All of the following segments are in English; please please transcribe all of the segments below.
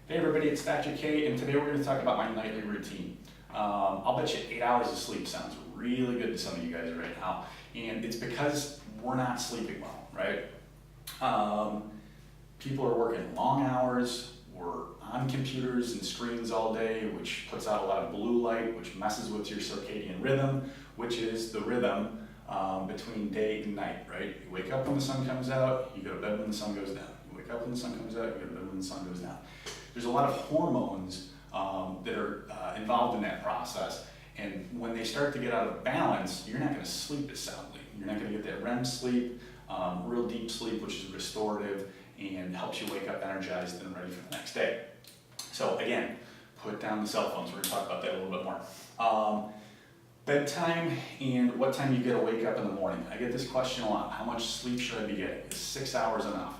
Hey everybody, it's Dr. K, and today we're going to talk about my nightly routine. I'll bet you 8 hours of sleep sounds really good to some of you guys right now, and it's because we're not sleeping well, right? People are working long hours, we're on computers and screens all day, which puts out a lot of blue light, which messes with your circadian rhythm, which is the rhythm between day and night, right? You wake up when the sun comes out, you go to bed when the sun goes down. You wake up when the sun comes out, you go to bed when the sun goes down. There's a lot of hormones that are involved in that process, and when they start to get out of balance, you're not going to sleep as soundly. You're not going to get that REM sleep, real deep sleep, which is restorative and helps you wake up energized and ready for the next day. So again, put down the cell phones. We're going to talk about that a little bit more. Bedtime and what time you get to wake up in the morning. I get this question a lot. How much sleep should I be getting? Is 6 hours enough?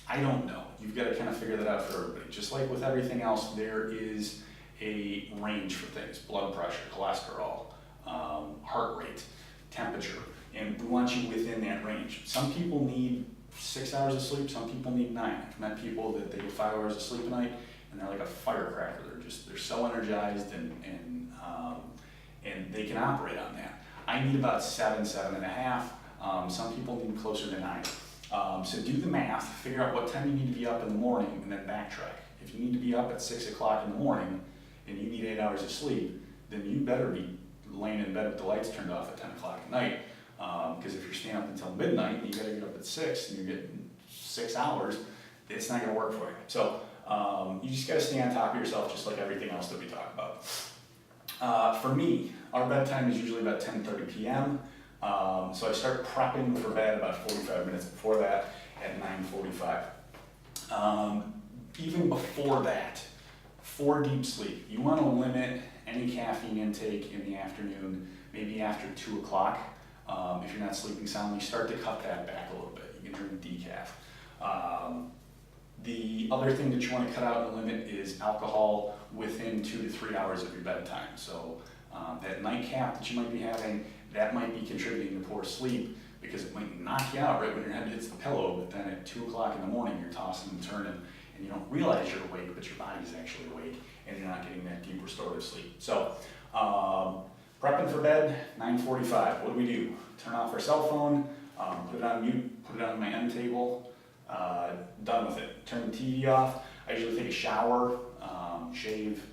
I don't know. You've got to kind of figure that out for everybody. Just like with everything else, there is a range for things. Blood pressure, cholesterol, heart rate, temperature, and we want you within that range. Some people need 6 hours of sleep, some people need 9. I've met people that they get 5 hours of sleep a night and they're like a firecracker. They're so energized and they can operate on that. I need about 7, 7.5. Some people need closer to 9. So do the math, figure out what time you need to be up in the morning, and then backtrack. If you need to be up at 6 o'clock in the morning and you need 8 hours of sleep, then you better be laying in bed with the lights turned off at 10 o'clock at night. Because if you're staying up until midnight and you gotta get up at 6 and you're getting 6 hours, it's not gonna work for you. So you just gotta stay on top of yourself, just like everything else that we talk about. For me, our bedtime is usually about 10:30 p.m. So I start prepping for bed about 45 minutes before that at 9:45. Even before that, for deep sleep, you want to limit any caffeine intake in the afternoon, maybe after 2 o'clock. If you're not sleeping soundly, start to cut that back a little bit. You can drink decaf. The other thing that you want to cut out and limit is alcohol within 2 to 3 hours of your bedtime. So that nightcap that you might be having, that might be contributing to poor sleep because it might knock you out right when your head hits the pillow, but then at 2 o'clock in the morning you're tossing and turning and you don't realize you're awake, but your body's actually awake and you're not getting that deep restorative sleep. So prepping for bed, 9:45. What do? Turn off our cell phone, put it on mute, put it on my end table, done with it. Turn the TV off. I usually take a shower, shave,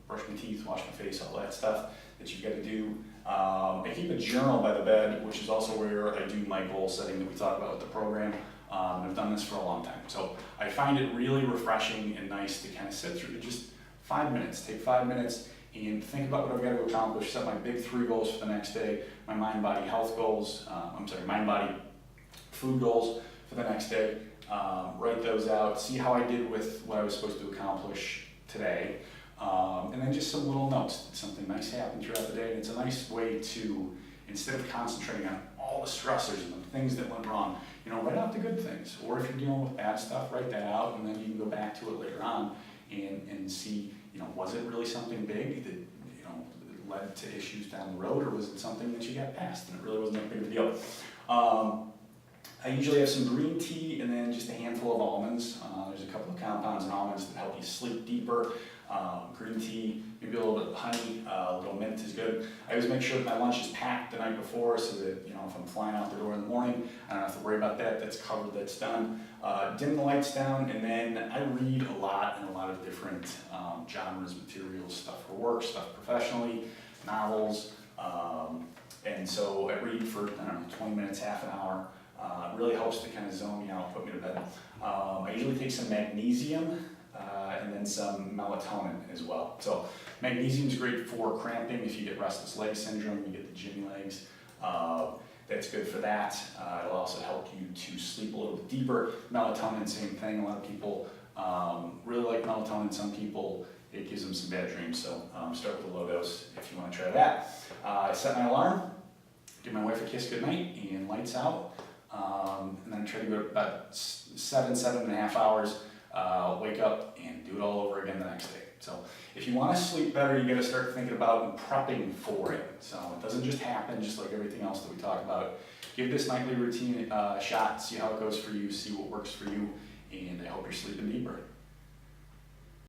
brush my teeth, wash my face, all that stuff that you've got to do. I keep a journal by the bed, which is also where I do my goal setting that we talk about with the program. I've done this for a long time. So I find it really refreshing and nice to kind of sit through just 5 minutes. Take 5 minutes and think about what I've got to accomplish, set my big 3 goals for the next day, my mind, body, health goals, mind, body, food goals for the next day. Write those out, see how I did with what I was supposed to accomplish today. And then just some little notes. Did something nice happen throughout the day? And it's a nice way to, instead of concentrating on all the stressors and the things that went wrong, write out the good things. Or if you're dealing with bad stuff, write that out, and then you can go back to it later on and see, was it really something big that, led to issues down the road, or was it something that you got past and it really wasn't that big of a deal? I usually have some green tea and then just a handful of almonds. There's a couple of compounds in almonds that help you sleep deeper. Green tea, maybe a little bit of honey, a little mint is good. I always make sure that my lunch is packed the night before so that, if I'm flying out the door in the morning, I don't have to worry about that. That's covered, that's done. Dim the lights down, and then I read a lot in a lot of different genres, materials, stuff for work, stuff professionally, novels. And so I read for, 20 minutes, half an hour. It really helps to kind of zone me out, put me to bed. I usually take some magnesium and then some melatonin as well. So magnesium is great for cramping. If you get restless leg syndrome, you get the jimmy legs. That's good for that. It'll also help you to sleep a little bit deeper. Melatonin, same thing. A lot of people really like melatonin. Some people, it gives them some bad dreams. So start with a low dose if you want to try that. I set my alarm, give my wife a kiss goodnight, and lights out. And then I try to go about 7.5 hours, wake up and do it all over again the next day. So if you want to sleep better, you got to start thinking about prepping for it. So it doesn't just happen, just like everything else that we talk about. Give this nightly routine a shot, see how it goes for you, see what works for you, and I hope you're sleeping deeper.